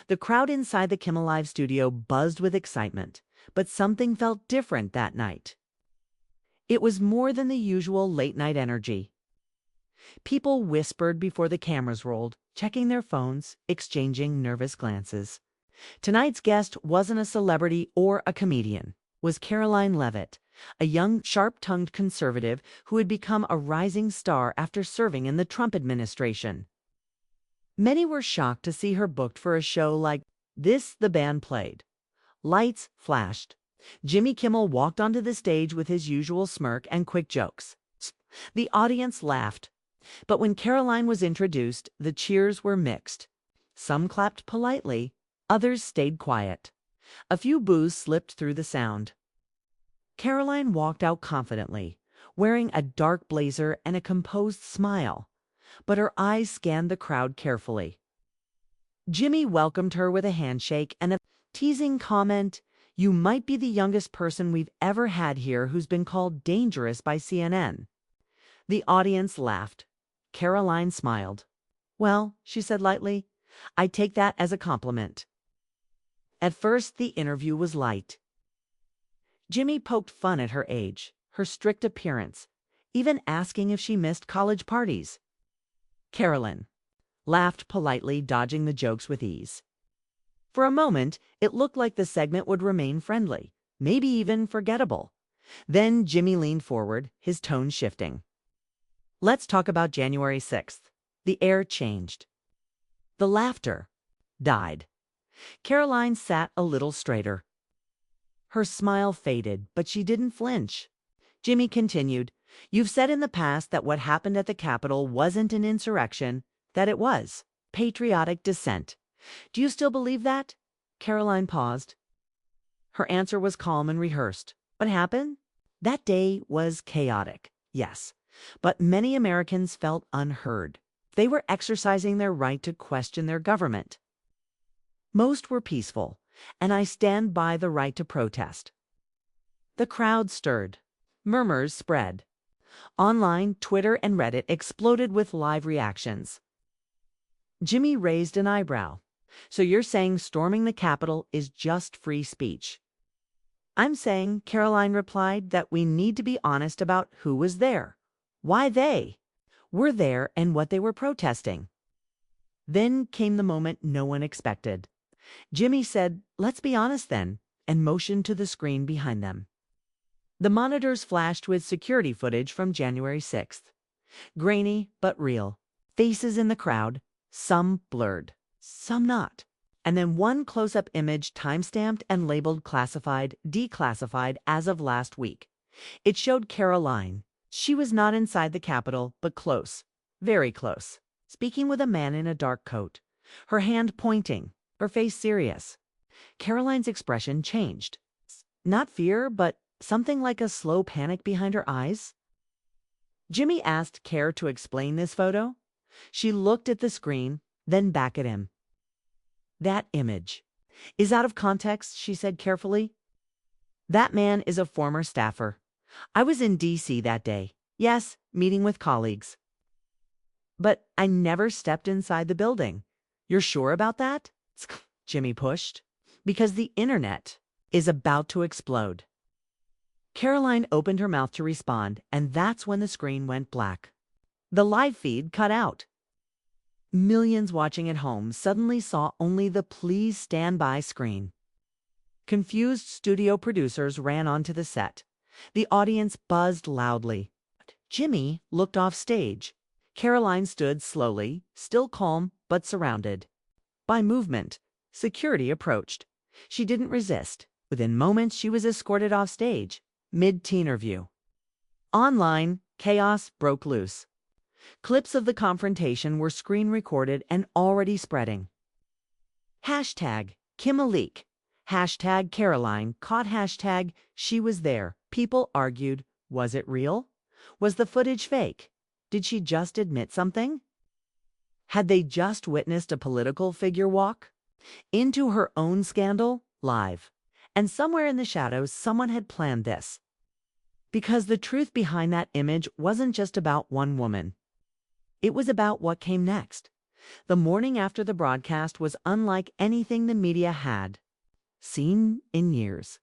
The crowd inside the Kimmel Live studio buzzed with excitement, but something felt different that night. It was more than the usual late-night energy. People whispered before the cameras rolled, checking their phones, exchanging nervous glances. Tonight's guest wasn't a celebrity or a comedian, was Karoline Leavitt, a young, sharp-tongued conservative who had become a rising star after serving in the Trump administration. Many were shocked to see her booked for a show like this. The band played. Lights flashed. Jimmy Kimmel walked onto the stage with his usual smirk and quick jokes. The audience laughed. But when Karoline was introduced, the cheers were mixed. Some clapped politely, others stayed quiet. A few boos slipped through the sound. Karoline walked out confidently, wearing a dark blazer and a composed smile, but her eyes scanned the crowd carefully. Jimmy welcomed her with a handshake and a teasing comment, "You might be the youngest person we've ever had here who's been called dangerous by CNN." The audience laughed. Karoline smiled. "Well," she said lightly, "I take that as a compliment." At first, the interview was light. Jimmy poked fun at her age, her strict appearance, even asking if she missed college parties. Karoline laughed politely, dodging the jokes with ease. For a moment, it looked like the segment would remain friendly, maybe even forgettable. Then Jimmy leaned forward, his tone shifting. "Let's talk about January 6th. The air changed. The laughter died." Karoline sat a little straighter. Her smile faded, but she didn't flinch. Jimmy continued, "You've said in the past that what happened at the Capitol wasn't an insurrection, that it was patriotic dissent. Do you still believe that?" Karoline paused. Her answer was calm and rehearsed. What happened? That day was chaotic, yes, but many Americans felt unheard. They were exercising their right to question their government. Most were peaceful, and I stand by the right to protest. The crowd stirred. Murmurs spread. Online, Twitter and Reddit exploded with live reactions. Jimmy raised an eyebrow. "So you're saying storming the Capitol is just free speech?" "I'm saying," Karoline replied, "that we need to be honest about who was there, why they were there, and what they were protesting." Then came the moment no one expected. Jimmy said, "Let's be honest then," and motioned to the screen behind them. The monitors flashed with security footage from January 6th. Grainy but real. Faces in the crowd, some blurred, some not. And then one close-up image time-stamped and labeled classified, declassified as of last week. It showed Karoline. She was not inside the Capitol, but close, very close, speaking with a man in a dark coat, her hand pointing, her face serious. Karoline's expression changed. Not fear, but something like a slow panic behind her eyes. Jimmy asked Care to explain this photo. She looked at the screen, then back at him. "That image is out of context," she said carefully. "That man is a former staffer. I was in D.C. that day. Yes, meeting with colleagues. But I never stepped inside the building." "You're sure about that?" Jimmy pushed. "Because the internet is about to explode." Karoline opened her mouth to respond, and that's when the screen went black. The live feed cut out. Millions watching at home suddenly saw only the "please stand by" screen. Confused studio producers ran onto the set. The audience buzzed loudly. Jimmy looked off stage. Karoline stood slowly, still calm but surrounded. By movement, security approached. She didn't resist. Within moments, she was escorted off stage, mid-interview. Online, chaos broke loose. Clips of the confrontation were screen-recorded and already spreading. Hashtag Kimmel leak. Hashtag Karoline caught. Hashtag she was there. People argued, was it real? Was the footage fake? Did she just admit something? Had they just witnessed a political figure walk into her own scandal live? And somewhere in the shadows, someone had planned this. Because the truth behind that image wasn't just about one woman. It was about what came next. The morning after the broadcast was unlike anything the media had seen in years.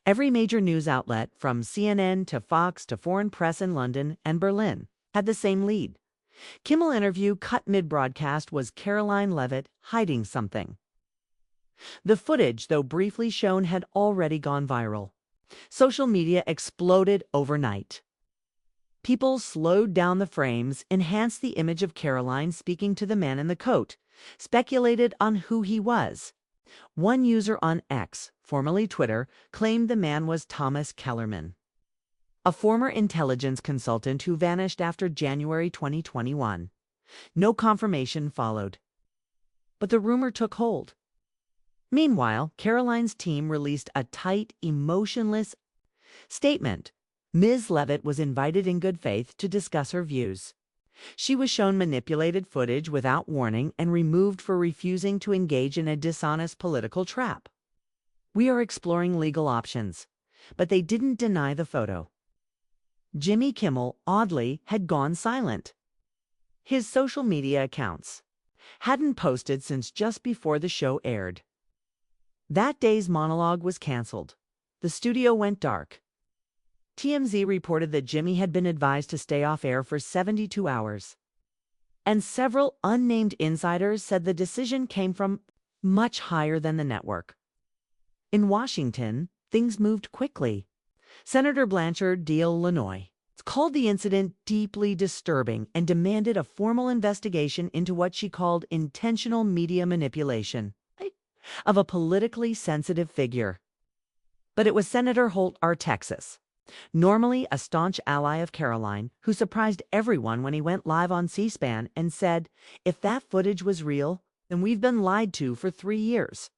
Every major news outlet, from CNN to Fox to foreign press in London and Berlin, had the same lead. Kimmel interview cut mid-broadcast was Karoline Leavitt hiding something. The footage, though briefly shown, had already gone viral. Social media exploded overnight. People slowed down the frames, enhanced the image of Karoline speaking to the man in the coat, speculated on who he was. One user on X, formerly Twitter, claimed the man was Thomas Kellerman, a former intelligence consultant who vanished after January 2021. No confirmation followed, but the rumor took hold. Meanwhile, Karoline's team released a tight, emotionless statement. Ms. Leavitt was invited in good faith to discuss her views. She was shown manipulated footage without warning and removed for refusing to engage in a dishonest political trap. We are exploring legal options, but they didn't deny the photo. Jimmy Kimmel, oddly, had gone silent. His social media accounts hadn't posted since just before the show aired. That day's monologue was canceled. The studio went dark. TMZ reported that Jimmy had been advised to stay off air for 72 hours. And several unnamed insiders said the decision came from much higher than the network. In Washington, things moved quickly. Senator Blanchard d'Illinois called the incident deeply disturbing and demanded a formal investigation into what she called intentional media manipulation of a politically sensitive figure. But it was Senator Holt, R. Texas, normally a staunch ally of Karoline, who surprised everyone when he went live on C-SPAN and said, "If that footage was real, then we've been lied to for 3 years.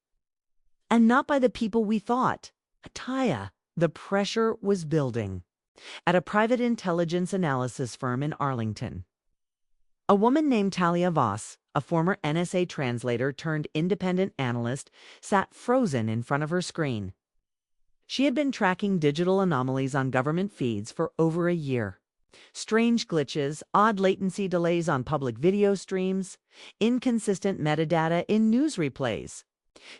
And not by the people we thought." Ataya, the pressure was building. At a private intelligence analysis firm in Arlington, a woman named Talia Voss, a former NSA translator turned independent analyst, sat frozen in front of her screen. She had been tracking digital anomalies on government feeds for over a year. Strange glitches, odd latency delays on public video streams, inconsistent metadata in news replays.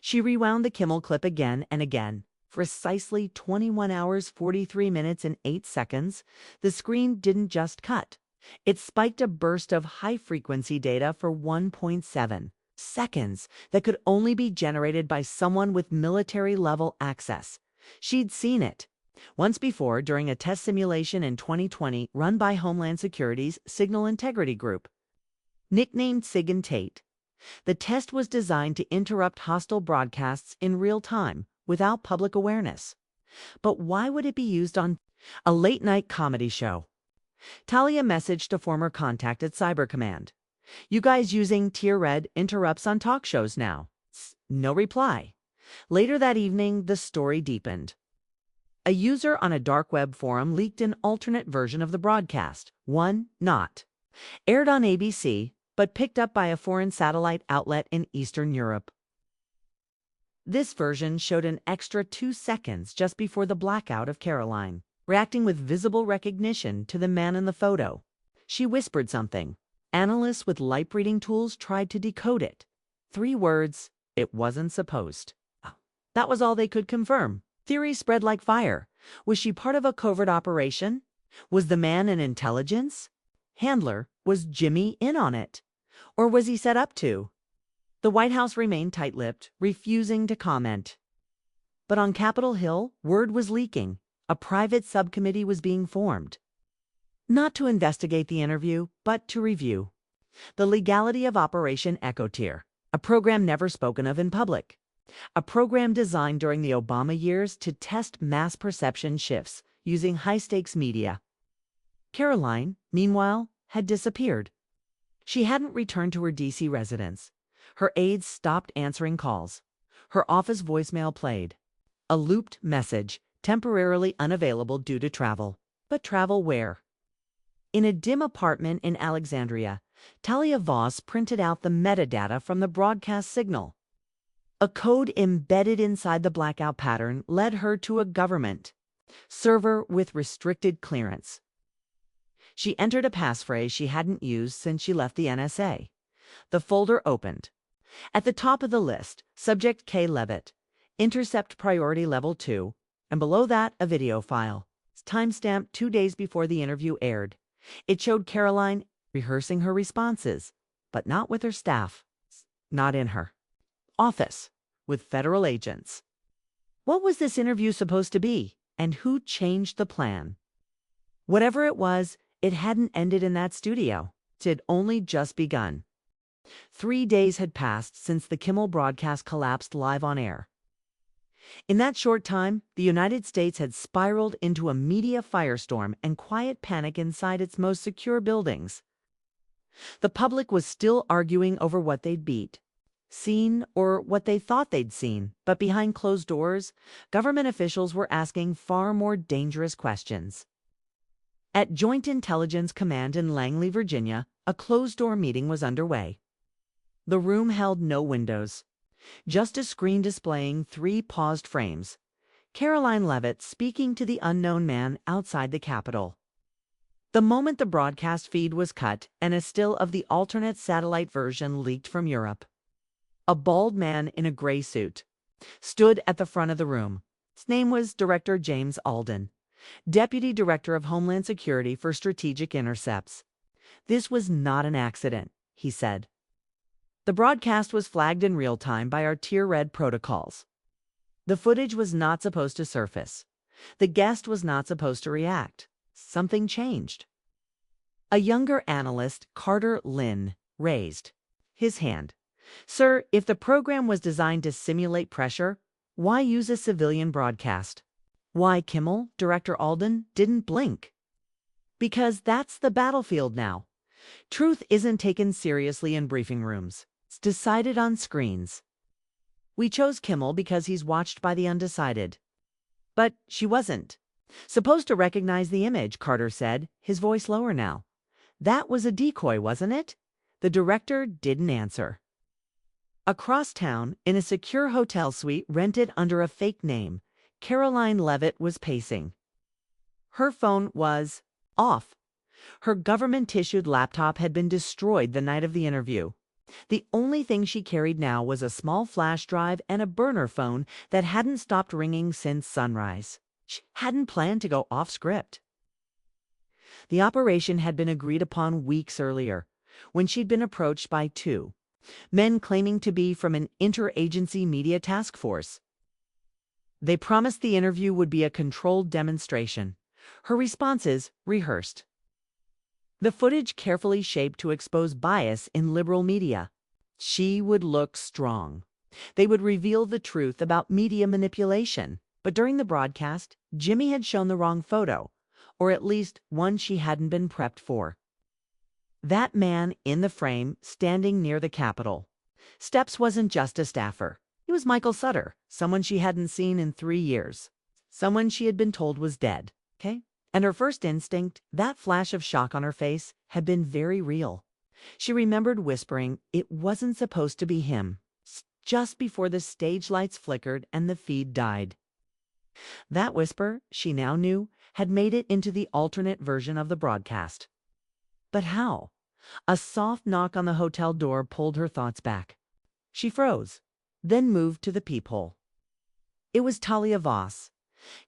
She rewound the Kimmel clip again and again. Precisely 21 hours, 43 minutes, and 8 seconds, the screen didn't just cut. It spiked a burst of high-frequency data for 1.7 seconds that could only be generated by someone with military-level access. She'd seen it once before during a test simulation in 2020 run by Homeland Security's Signal Integrity Group. Nicknamed Sig and Tate, the test was designed to interrupt hostile broadcasts in real time without public awareness. But why would it be used on a late-night comedy show? Talia messaged a former contact at Cyber Command. "You guys using tier red interrupts on talk shows now?" No reply. Later that evening, the story deepened. A user on a dark web forum leaked an alternate version of the broadcast, one not aired on ABC, but picked up by a foreign satellite outlet in Eastern Europe. This version showed an extra 2 seconds just before the blackout of Karoline, reacting with visible recognition to the man in the photo. She whispered something. Analysts with light-reading tools tried to decode it. 3 words: "It wasn't supposed." That was all they could confirm. Theories spread like fire. Was she part of a covert operation? Was the man an intelligence handler? Was Jimmy in on it? Or was he set up to? The White House remained tight-lipped, refusing to comment. But on Capitol Hill, word was leaking. A private subcommittee was being formed. Not to investigate the interview, but to review the legality of Operation Echo Tier, a program never spoken of in public. A program designed during the Obama years to test mass perception shifts using high-stakes media. Karoline, meanwhile, had disappeared. She hadn't returned to her D.C. residence. Her aides stopped answering calls. Her office voicemail played. A looped message, temporarily unavailable due to travel. But travel where? In a dim apartment in Alexandria, Talia Voss printed out the metadata from the broadcast signal. A code embedded inside the blackout pattern led her to a government server with restricted clearance. She entered a passphrase she hadn't used since she left the NSA. The folder opened. At the top of the list, Subject K. Leavitt, Intercept Priority Level 2, and below that, a video file. It's timestamped 2 days before the interview aired. It showed Karoline rehearsing her responses, but not with her staff, not in her office, with federal agents. What was this interview supposed to be, and who changed the plan? Whatever it was, it hadn't ended in that studio. It had only just begun. 3 days had passed since the Kimmel broadcast collapsed live on air. In that short time, the United States had spiraled into a media firestorm and quiet panic inside its most secure buildings. The public was still arguing over what they'd seen, or what they thought they'd seen, but behind closed doors, government officials were asking far more dangerous questions. At Joint Intelligence Command in Langley, Virginia, a closed-door meeting was underway. The room held no windows, just a screen displaying 3 paused frames. Karoline Leavitt speaking to the unknown man outside the Capitol. The moment the broadcast feed was cut and a still of the alternate satellite version leaked from Europe, a bald man in a gray suit stood at the front of the room. His name was Director James Alden, Deputy Director of Homeland Security for Strategic Intercepts. This was not an accident, he said. The broadcast was flagged in real time by our Tier Red protocols. The footage was not supposed to surface. The guest was not supposed to react. Something changed. A younger analyst, Carter Lynn, raised his hand. Sir, if the program was designed to simulate pressure, why use a civilian broadcast? Why Kimmel, Director Alden, didn't blink? Because that's the battlefield now. Truth isn't taken seriously in briefing rooms. It's decided on screens. We chose Kimmel because he's watched by the undecided. But she wasn't supposed to recognize the image, Carter said, his voice lower now. That was a decoy, wasn't it? The director didn't answer. Across town, in a secure hotel suite rented under a fake name, Karoline Leavitt was pacing. Her phone was off. Her government-issued laptop had been destroyed the night of the interview. The only thing she carried now was a small flash drive and a burner phone that hadn't stopped ringing since sunrise. She hadn't planned to go off script. The operation had been agreed upon weeks earlier, when she'd been approached by 2 men claiming to be from an interagency media task force. They promised the interview would be a controlled demonstration, her responses rehearsed. The footage carefully shaped to expose bias in liberal media. She would look strong. They would reveal the truth about media manipulation. But during the broadcast, Jimmy had shown the wrong photo, or at least one she hadn't been prepped for. That man in the frame, standing near the Capitol steps, wasn't just a staffer. He was Michael Sutter, someone she hadn't seen in 3 years. Someone she had been told was dead. Okay? And her first instinct, that flash of shock on her face, had been very real. She remembered whispering, it wasn't supposed to be him, just before the stage lights flickered and the feed died. That whisper, she now knew, had made it into the alternate version of the broadcast. But how? A soft knock on the hotel door pulled her thoughts back. She froze, then moved to the peephole. It was Talia Voss.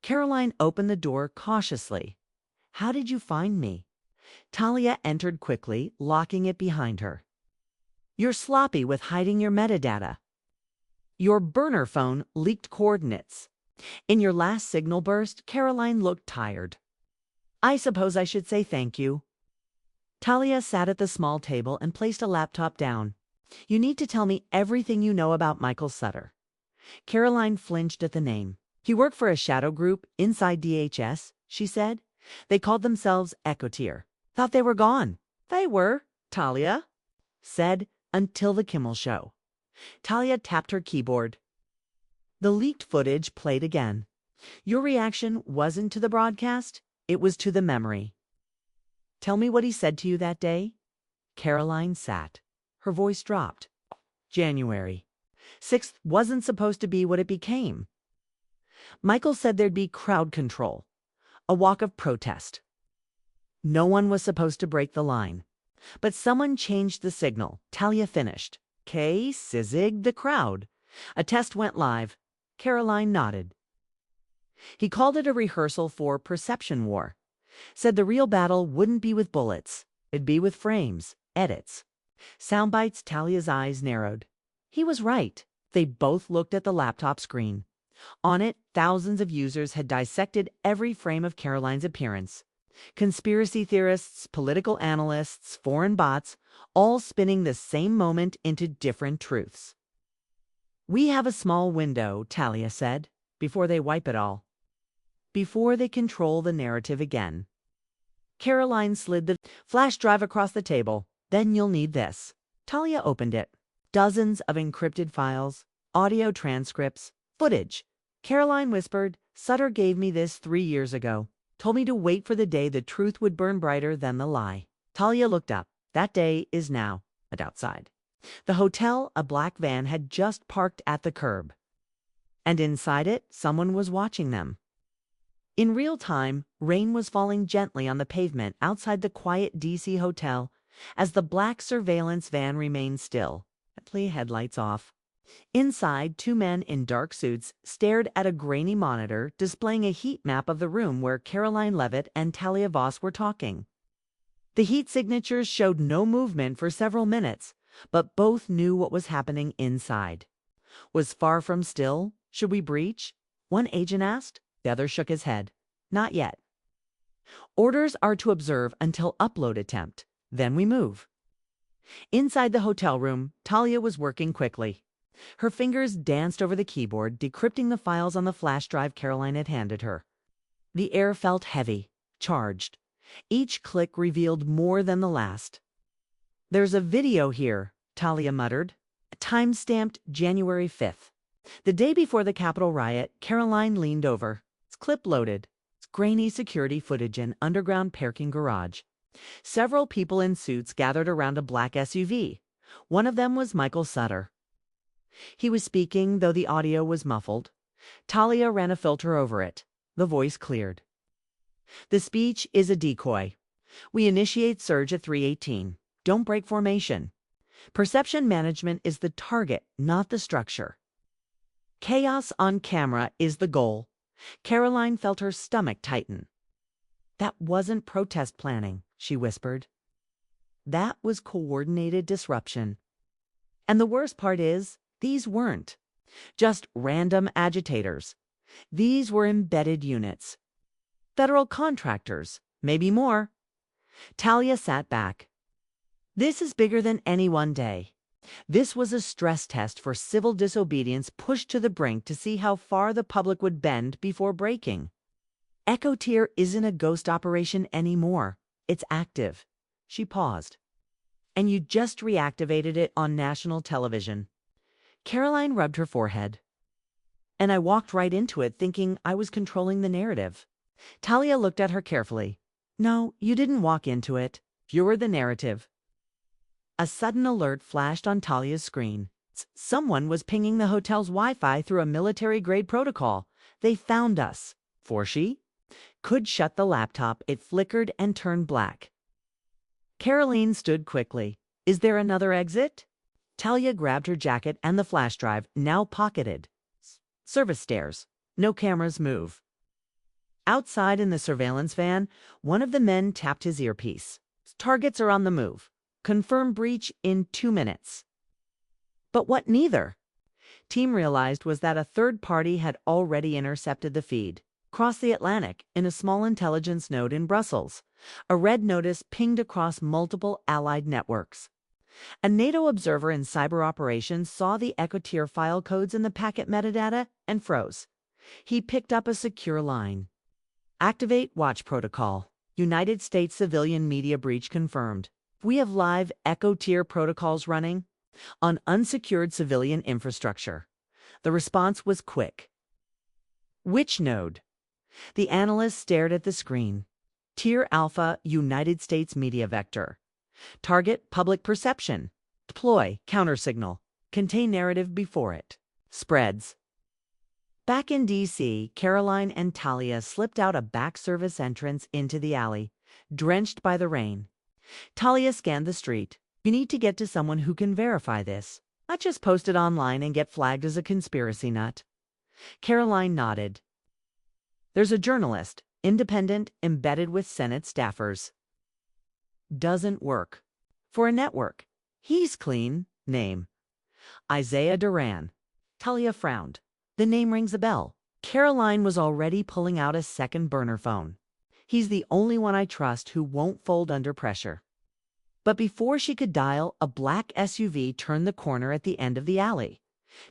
Karoline opened the door cautiously. How did you find me? Talia entered quickly, locking it behind her. You're sloppy with hiding your metadata. Your burner phone leaked coordinates. In your last signal burst, Karoline looked tired. I suppose I should say thank you. Talia sat at the small table and placed a laptop down. You need to tell me everything you know about Michael Sutter. Karoline flinched at the name. He worked for a shadow group inside DHS, she said. They called themselves Ecotier. Thought they were gone. They were, Talia said, until the Kimmel show. Talia tapped her keyboard. The leaked footage played again. Your reaction wasn't to the broadcast, it was to the memory. Tell me what he said to you that day. Karoline sat. Her voice dropped. January 6th wasn't supposed to be what it became. Michael said there'd be crowd control, a walk of protest. No one was supposed to break the line. But someone changed the signal. Talia finished. Kay sizzed the crowd. A test went live. Karoline nodded. He called it a rehearsal for perception war. Said the real battle wouldn't be with bullets. It'd be with frames, edits. Soundbites. Talia's eyes narrowed. He was right. They both looked at the laptop screen. On it, thousands of users had dissected every frame of Karoline's appearance. Conspiracy theorists, political analysts, foreign bots, all spinning the same moment into different truths. We have a small window, Talia said, before they wipe it all. Before they control the narrative again. Karoline slid the flash drive across the table. Then you'll need this. Talia opened it. Dozens of encrypted files, audio transcripts, footage. Karoline whispered, Sutter gave me this 3 years ago. Told me to wait for the day the truth would burn brighter than the lie. Talia looked up. That day is now. And outside the hotel, a black van had just parked at the curb. And inside it, someone was watching them. In real time, rain was falling gently on the pavement outside the quiet D.C. hotel as the black surveillance van remained still, headlights off. Inside, 2 men in dark suits stared at a grainy monitor displaying a heat map of the room where Karoline Leavitt and Talia Voss were talking. The heat signatures showed no movement for several minutes, but both knew what was happening inside. Was far from still? Should we breach? One agent asked. The other shook his head. Not yet. Orders are to observe until upload attempt. Then we move. Inside the hotel room, Talia was working quickly. Her fingers danced over the keyboard, decrypting the files on the flash drive Karoline had handed her. The air felt heavy, charged. Each click revealed more than the last. There's a video here, Talia muttered. Time-stamped January 5th. The day before the Capitol riot, Karoline leaned over. It's clip-loaded. It's grainy security footage in underground parking garage. Several people in suits gathered around a black SUV. One of them was Michael Sutter. He was speaking, though the audio was muffled. Talia ran a filter over it. The voice cleared. The speech is a decoy. We initiate surge at 3:18. Don't break formation. Perception management is the target, not the structure. Chaos on camera is the goal. Karoline felt her stomach tighten. That wasn't protest planning, she whispered. That was coordinated disruption. And the worst part is, these weren't just random agitators. These were embedded units. Federal contractors, maybe more. Talia sat back. This is bigger than any one day. This was a stress test for civil disobedience pushed to the brink to see how far the public would bend before breaking. Echo Tier isn't a ghost operation anymore. It's active. She paused. And you just reactivated it on national television. Karoline rubbed her forehead. And I walked right into it thinking I was controlling the narrative. Talia looked at her carefully. No, you didn't walk into it. You were the narrative. A sudden alert flashed on Talia's screen. Someone was pinging the hotel's Wi-Fi through a military-grade protocol. They found us. For she could shut the laptop. It flickered and turned black. Karoline stood quickly. Is there another exit? Talia grabbed her jacket and the flash drive, now pocketed. Service stairs. No cameras move. Outside in the surveillance van, one of the men tapped his earpiece. Targets are on the move. Confirm breach in 2 minutes. But what neither team realized was that a third party had already intercepted the feed. Across the Atlantic, in a small intelligence node in Brussels, a red notice pinged across multiple allied networks. A NATO observer in cyber operations saw the Echo Tier file codes in the packet metadata and froze. He picked up a secure line. Activate Watch Protocol. United States civilian media breach confirmed. We have live Echo Tier protocols running on unsecured civilian infrastructure. The response was quick. Which node? The analyst stared at the screen. Tier Alpha, United States Media Vector. Target public perception. Deploy countersignal. Contain narrative before it. Spreads. Back in D.C., Karoline and Talia slipped out a back service entrance into the alley, drenched by the rain. Talia scanned the street. You need to get to someone who can verify this, not just post it online and get flagged as a conspiracy nut. Karoline nodded. There's a journalist, independent, embedded with Senate staffers. Doesn't work. For a network. He's clean. Name: Isaiah Duran. Talia frowned. The name rings a bell. Karoline was already pulling out a second burner phone. He's the only one I trust who won't fold under pressure. But before she could dial, a black SUV turned the corner at the end of the alley.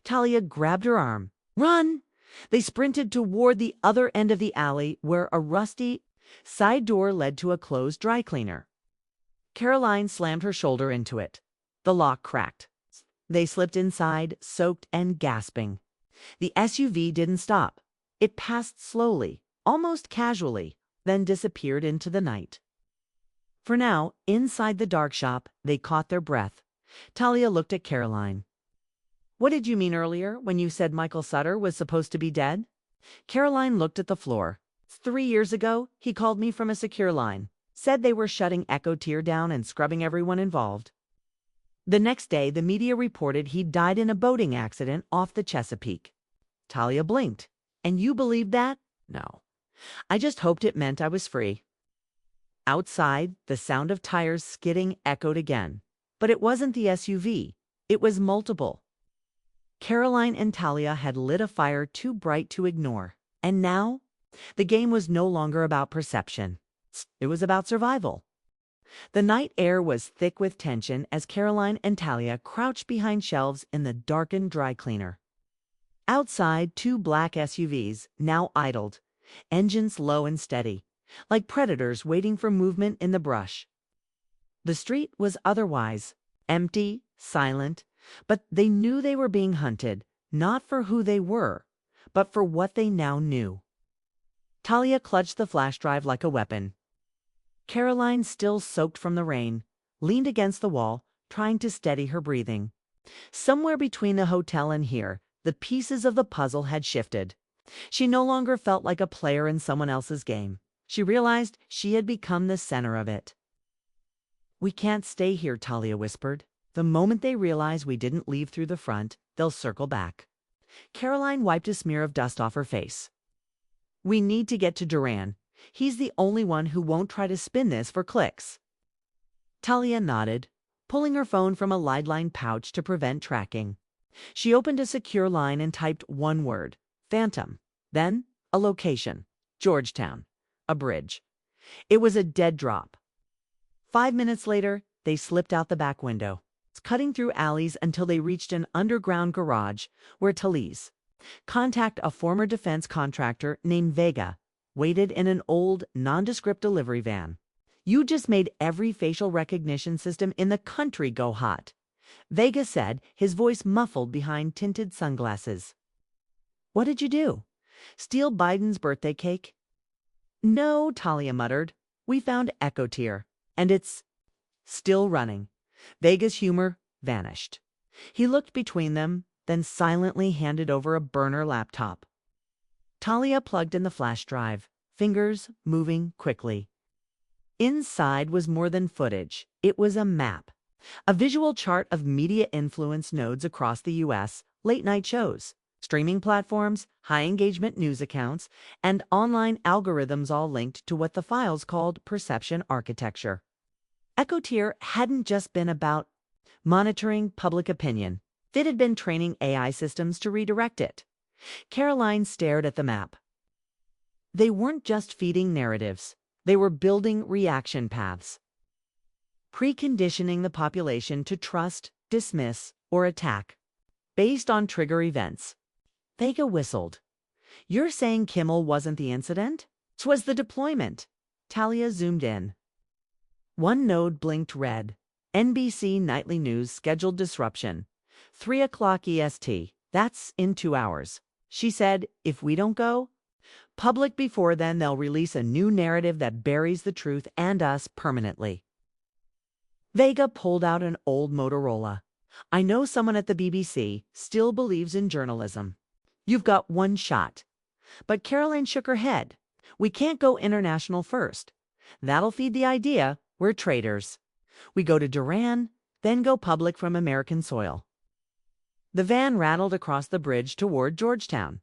Talia grabbed her arm. Run! They sprinted toward the other end of the alley where a rusty side door led to a closed dry cleaner. Karoline slammed her shoulder into it. The lock cracked. They slipped inside, soaked and gasping. The SUV didn't stop. It passed slowly, almost casually, then disappeared into the night. For now, inside the dark shop, they caught their breath. Talia looked at Karoline. What did you mean earlier when you said Michael Sutter was supposed to be dead? Karoline looked at the floor. 3 years ago, he called me from a secure line. Said they were shutting Echo Tier down and scrubbing everyone involved. The next day, the media reported he died in a boating accident off the Chesapeake. Talia blinked. And you believed that? No. I just hoped it meant I was free. Outside, the sound of tires skidding echoed again. But it wasn't the SUV. It was multiple. Karoline and Talia had lit a fire too bright to ignore. And now, the game was no longer about perception. It was about survival. The night air was thick with tension as Karoline and Talia crouched behind shelves in the darkened dry cleaner. Outside, 2 black SUVs now idled, engines low and steady, like predators waiting for movement in the brush. The street was otherwise empty, silent, but they knew they were being hunted, not for who they were, but for what they now knew. Talia clutched the flash drive like a weapon. Karoline, still soaked from the rain, leaned against the wall, trying to steady her breathing. Somewhere between the hotel and here, the pieces of the puzzle had shifted. She no longer felt like a player in someone else's game. She realized she had become the center of it. We can't stay here, Talia whispered. The moment they realize we didn't leave through the front, they'll circle back. Karoline wiped a smear of dust off her face. We need to get to Duran. He's the only one who won't try to spin this for clicks. Talia nodded, pulling her phone from a lifeline pouch to prevent tracking. She opened a secure line and typed one word, Phantom. Then, a location, Georgetown, a bridge. It was a dead drop. 5 minutes later, they slipped out the back window, cutting through alleys until they reached an underground garage where Talise, contact a former defense contractor named Vega, waited in an old, nondescript delivery van. You just made every facial recognition system in the country go hot, Vega said, his voice muffled behind tinted sunglasses. What did you do? Steal Biden's birthday cake? No, Talia muttered. We found Echo Tier, and it's still running. Vega's humor vanished. He looked between them, then silently handed over a burner laptop. Talia plugged in the flash drive, fingers moving quickly. Inside was more than footage. It was a map, a visual chart of media influence nodes across the U.S., late-night shows, streaming platforms, high-engagement news accounts, and online algorithms all linked to what the files called perception architecture. Echo Tier hadn't just been about monitoring public opinion. It had been training AI systems to redirect it. Karoline stared at the map. They weren't just feeding narratives. They were building reaction paths, preconditioning the population to trust, dismiss, or attack, based on trigger events. Vega whistled. You're saying Kimmel wasn't the incident? 'Twas the deployment. Talia zoomed in. One node blinked red. NBC Nightly News scheduled disruption. 3 o'clock EST. That's in 2 hours. She said, if we don't go public before then, they'll release a new narrative that buries the truth and us permanently. Vega pulled out an old Motorola. I know someone at the BBC still believes in journalism. You've got one shot. But Karoline shook her head. We can't go international first. That'll feed the idea we're traitors. We go to Duran, then go public from American soil. The van rattled across the bridge toward Georgetown.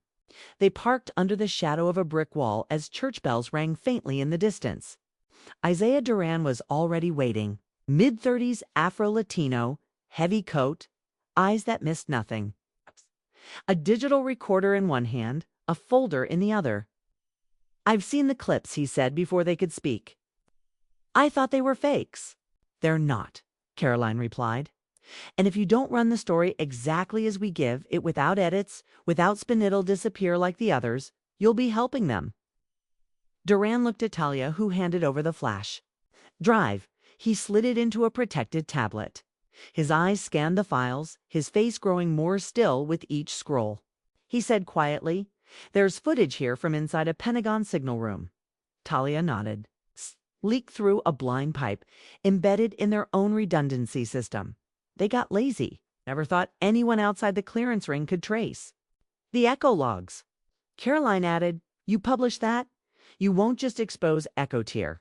They parked under the shadow of a brick wall as church bells rang faintly in the distance. Isaiah Duran was already waiting. Mid-30s Afro-Latino, heavy coat, eyes that missed nothing. A digital recorder in one hand, a folder in the other. "I've seen the clips," he said before they could speak. "I thought they were fakes." "They're not," Karoline replied. "And if you don't run the story exactly as we give it, without edits, without spin it'll disappear like the others, you'll be helping them." Duran looked at Talia, who handed over the flash. "Drive." He slid it into a protected tablet. His eyes scanned the files, his face growing more still with each scroll. He said quietly, "There's footage here from inside a Pentagon signal room." Talia nodded. "Leaked through a blind pipe, embedded in their own redundancy system. They got lazy. Never thought anyone outside the clearance ring could trace." "The echo logs." Karoline added, "You publish that? You won't just expose EchoTier.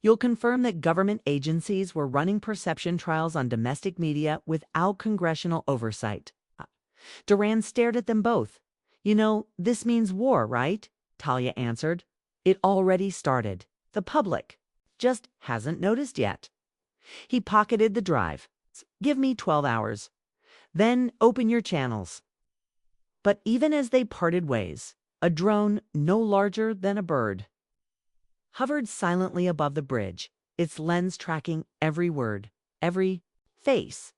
You'll confirm that government agencies were running perception trials on domestic media without congressional oversight." Duran stared at them both. "You know, this means war, right?" Talia answered. "It already started. The public just hasn't noticed yet." He pocketed the drive. "Give me 12 hours. Then open your channels." But even as they parted ways, a drone no larger than a bird hovered silently above the bridge, its lens tracking every word, every face.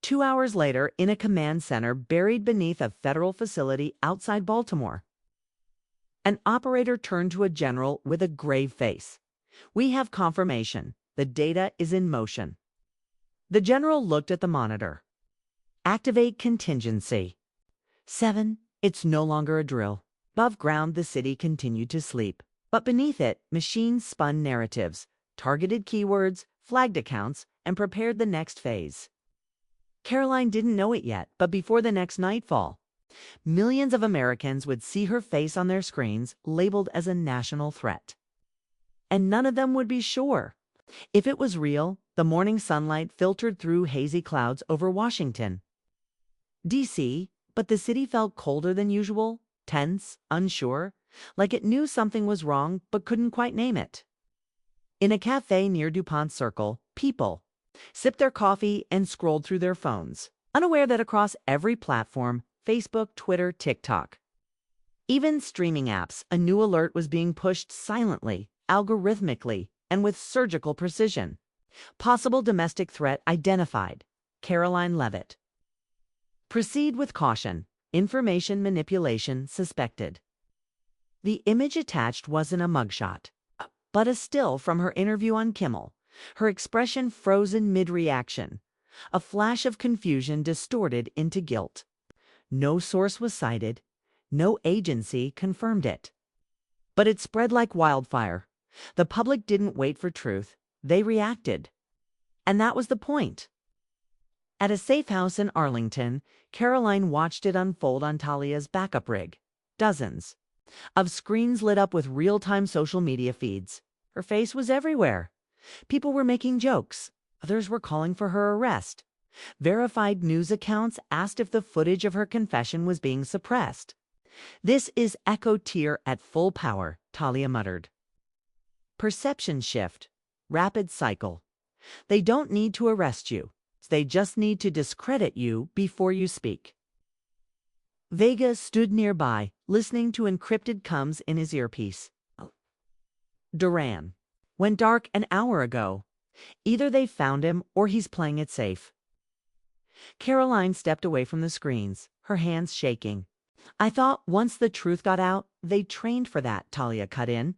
2 hours later, in a command center buried beneath a federal facility outside Baltimore, an operator turned to a general with a grave face. "We have confirmation. The data is in motion." The general looked at the monitor. "Activate contingency." 7. It's no longer a drill. Above ground, the city continued to sleep. But beneath it, machines spun narratives, targeted keywords, flagged accounts, and prepared the next phase. Karoline didn't know it yet, but before the next nightfall, millions of Americans would see her face on their screens, labeled as a national threat. And none of them would be sure. If it was real, the morning sunlight filtered through hazy clouds over Washington, D.C., but the city felt colder than usual, tense, unsure, like it knew something was wrong but couldn't quite name it. In a cafe near DuPont Circle, people sipped their coffee and scrolled through their phones, unaware that across every platform, Facebook, Twitter, TikTok, even streaming apps, a new alert was being pushed silently, algorithmically, and with surgical precision. Possible domestic threat identified. Karoline Leavitt. Proceed with caution. Information manipulation suspected. The image attached wasn't a mugshot, but a still from her interview on Kimmel, her expression frozen mid-reaction, a flash of confusion distorted into guilt. No source was cited, no agency confirmed it. But it spread like wildfire. The public didn't wait for truth, they reacted. And that was the point. At a safe house in Arlington, Karoline watched it unfold on Talia's backup rig. Dozens of screens lit up with real-time social media feeds. Her face was everywhere. People were making jokes. Others were calling for her arrest. Verified news accounts asked if the footage of her confession was being suppressed. "This is EchoTier at full power," Talia muttered. Perception shift. Rapid cycle. They don't need to arrest you. They just need to discredit you before you speak. Vega stood nearby, listening to encrypted coms in his earpiece. Duran. Went dark an hour ago. Either they found him or he's playing it safe. Karoline stepped away from the screens, her hands shaking. "I thought once the truth got out, they trained for that," Talia cut in.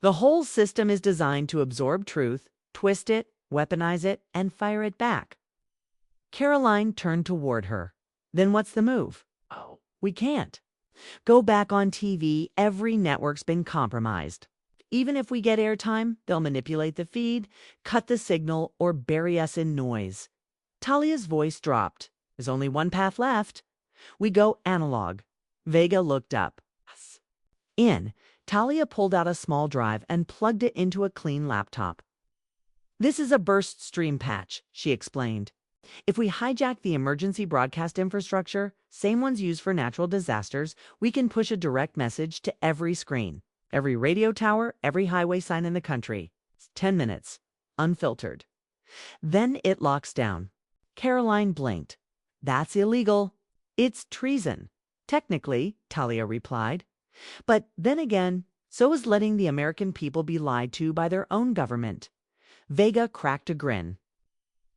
"The whole system is designed to absorb truth, twist it, weaponize it, and fire it back." Karoline turned toward her. "Then what's the move?" "Oh, we can't. Go back on TV, every network's been compromised. Even if we get airtime, they'll manipulate the feed, cut the signal, or bury us in noise." Talia's voice dropped. "There's only one path left. We go analog." Vega looked up. Talia pulled out a small drive and plugged it into a clean laptop. This is a burst stream patch, she explained. If we hijack the emergency broadcast infrastructure, same ones used for natural disasters, we can push a direct message to every screen, every radio tower, every highway sign in the country. It's 10 minutes, unfiltered. Then it locks down. Karoline blinked. That's illegal. It's treason. Technically, Talia replied. But then again, so is letting the American people be lied to by their own government. Vega cracked a grin.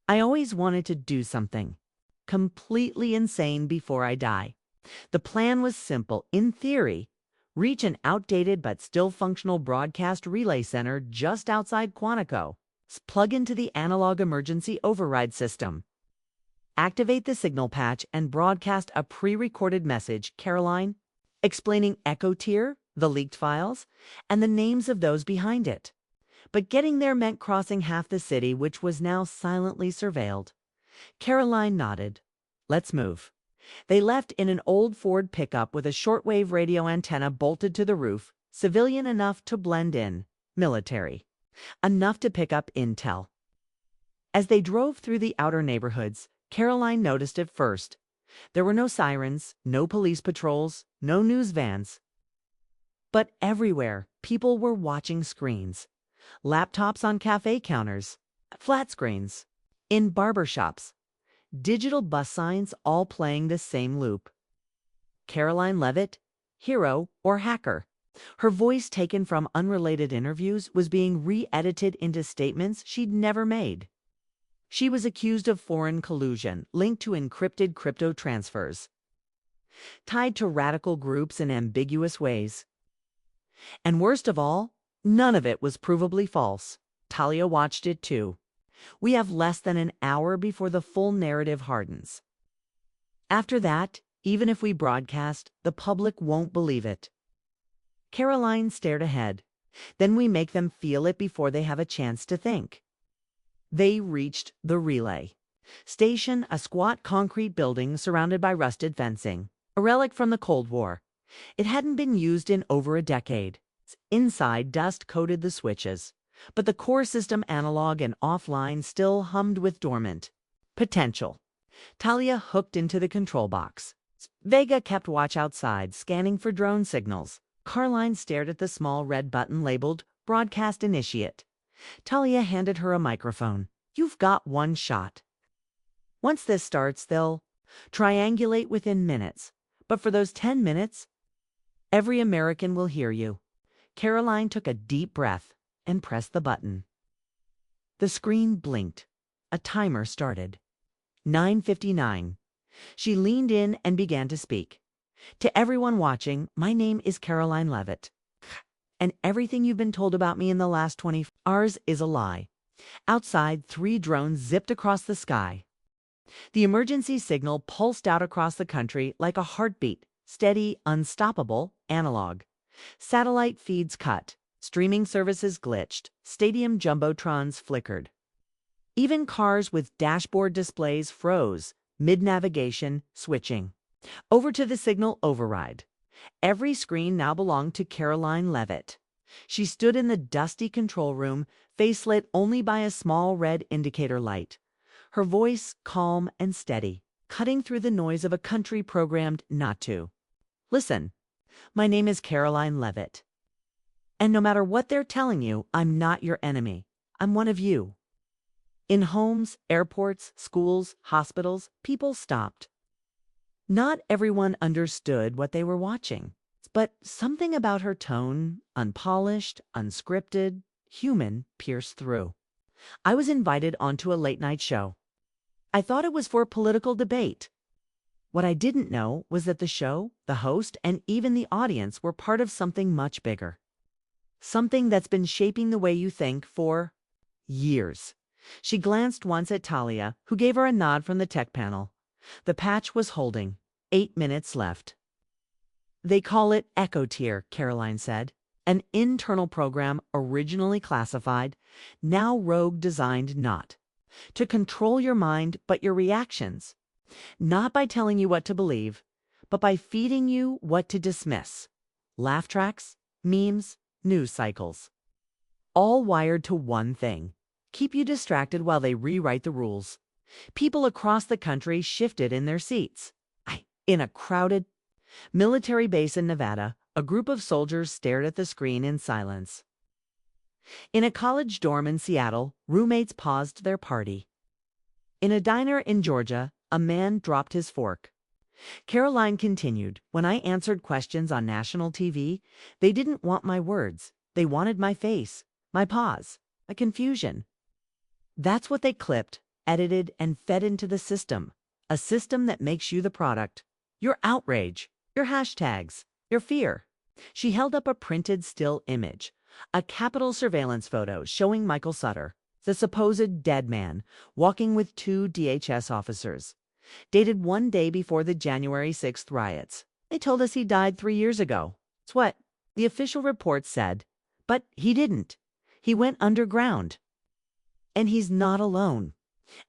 I always wanted to do something completely insane before I die. The plan was simple. In theory, reach an outdated but still functional broadcast relay center just outside Quantico. Plug into the analog emergency override system. Activate the signal patch and broadcast a pre-recorded message, Karoline, explaining Echo Tier, the leaked files, and the names of those behind it. But getting there meant crossing half the city, which was now silently surveilled. Karoline nodded. Let's move. They left in an old Ford pickup with a shortwave radio antenna bolted to the roof, civilian enough to blend in, military enough to pick up intel. As they drove through the outer neighborhoods, Karoline noticed it first. There were no sirens, no police patrols, no news vans. But everywhere, people were watching screens. Laptops on cafe counters, flat screens, in barbershops, digital bus signs all playing the same loop. Karoline Leavitt, hero or hacker. Her voice, taken from unrelated interviews, was being re-edited into statements she'd never made. She was accused of foreign collusion linked to encrypted crypto transfers, tied to radical groups in ambiguous ways. And worst of all, none of it was provably false. Talia watched it too. We have less than an hour before the full narrative hardens. After that, even if we broadcast, the public won't believe it. Karoline stared ahead. Then we make them feel it before they have a chance to think. They reached the relay station, a squat concrete building surrounded by rusted fencing, a relic from the Cold War. It hadn't been used in over a decade. Inside, dust coated the switches, but the core system, analog and offline, still hummed with dormant potential. Talia hooked into the control box. Vega kept watch outside, scanning for drone signals. Karoline stared at the small red button labeled Broadcast Initiate. Talia handed her a microphone. You've got one shot. Once this starts, they'll triangulate within minutes. But for those 10 minutes, every American will hear you. Karoline took a deep breath and pressed the button. The screen blinked. A timer started. 9:59. She leaned in and began to speak. To everyone watching, my name is Karoline Leavitt. And everything you've been told about me in the last 20 hours is a lie. Outside, 3 drones zipped across the sky. The emergency signal pulsed out across the country like a heartbeat, steady, unstoppable, analog. Satellite feeds cut, streaming services glitched, stadium jumbotrons flickered. Even cars with dashboard displays froze, mid-navigation, switching over to the signal override. Every screen now belonged to Karoline Leavitt. She stood in the dusty control room, face lit only by a small red indicator light. Her voice calm and steady, cutting through the noise of a country programmed not to. Listen, my name is Karoline Leavitt. And no matter what they're telling you, I'm not your enemy. I'm one of you. In homes, airports, schools, hospitals, people stopped. Not everyone understood what they were watching, but something about her tone, unpolished, unscripted, human, pierced through. I was invited onto a late-night show. I thought it was for political debate. What I didn't know was that the show, the host, and even the audience were part of something much bigger. Something that's been shaping the way you think for years. She glanced once at Talia, who gave her a nod from the tech panel. The patch was holding. 8 minutes left. They call it Echo Tier, Karoline said. An internal program originally classified, now rogue, designed not to control your mind but your reactions. Not by telling you what to believe, but by feeding you what to dismiss. Laugh tracks, memes, news cycles. All wired to one thing: keep you distracted while they rewrite the rules. People across the country shifted in their seats. In a crowded military base in Nevada, a group of soldiers stared at the screen in silence. In a college dorm in Seattle, roommates paused their party. In a diner in Georgia, a man dropped his fork. Karoline continued, "When I answered questions on national TV, they didn't want my words. They wanted my face, my pause, my confusion." That's what they clipped, edited, and fed into the system. A system that makes you the product. Your outrage, your hashtags, your fear. She held up a printed still image, a Capitol surveillance photo showing Michael Sutter, the supposed dead man, walking with two DHS officers, dated one day before the January 6th riots. They told us he died 3 years ago. It's what the official report said. But he didn't. He went underground. And he's not alone.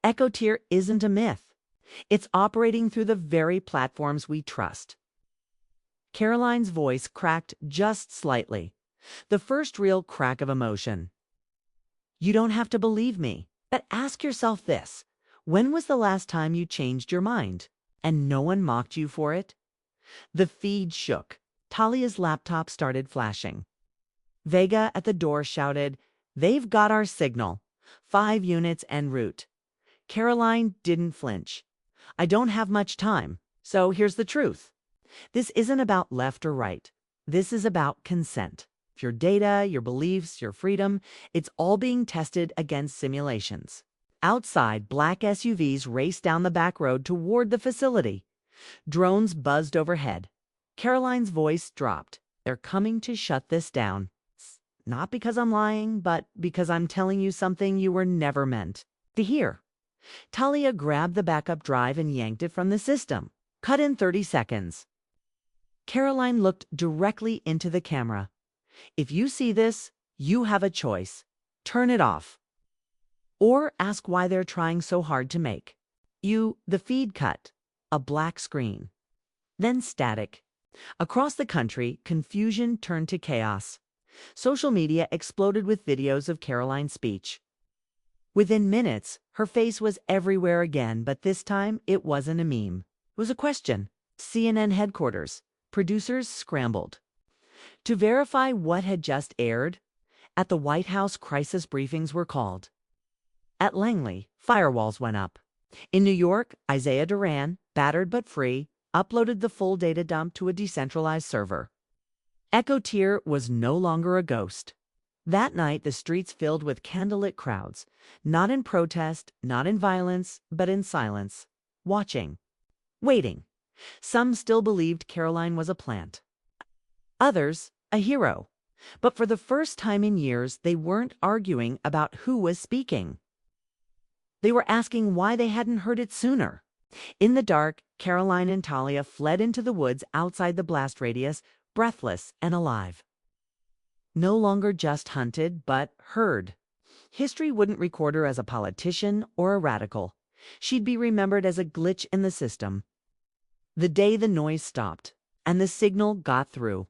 EchoTier isn't a myth. It's operating through the very platforms we trust. Karoline's voice cracked just slightly, the first real crack of emotion. You don't have to believe me, but ask yourself this. When was the last time you changed your mind? And no one mocked you for it? The feed shook. Talia's laptop started flashing. Vega at the door shouted, "They've got our signal. 5 units en route." Karoline didn't flinch. "I don't have much time, so here's the truth. This isn't about left or right. This is about consent. Your data, your beliefs, your freedom, it's all being tested against simulations." Outside, black SUVs raced down the back road toward the facility. Drones buzzed overhead. Karoline's voice dropped. "They're coming to shut this down. Not because I'm lying, but because I'm telling you something you were never meant to hear." Talia grabbed the backup drive and yanked it from the system. Cut in 30 seconds. Karoline looked directly into the camera. "If you see this, you have a choice. Turn it off. Or ask why they're trying so hard to make you." The feed cut. A black screen. Then static. Across the country, confusion turned to chaos. Social media exploded with videos of Karoline's speech. Within minutes, her face was everywhere again, but this time it wasn't a meme. It was a question. CNN headquarters. Producers scrambled to verify what had just aired. At the White House, crisis briefings were called. At Langley, firewalls went up. In New York, Isaiah Duran, battered but free, uploaded the full data dump to a decentralized server. EchoTier was no longer a ghost. That night, the streets filled with candlelit crowds, not in protest, not in violence, but in silence, watching, waiting. Some still believed Karoline was a plant. Others, a hero. But for the first time in years, they weren't arguing about who was speaking. They were asking why they hadn't heard it sooner. In the dark, Karoline and Talia fled into the woods outside the blast radius, breathless and alive. No longer just hunted, but heard. History wouldn't record her as a politician or a radical. She'd be remembered as a glitch in the system. The day the noise stopped, and the signal got through.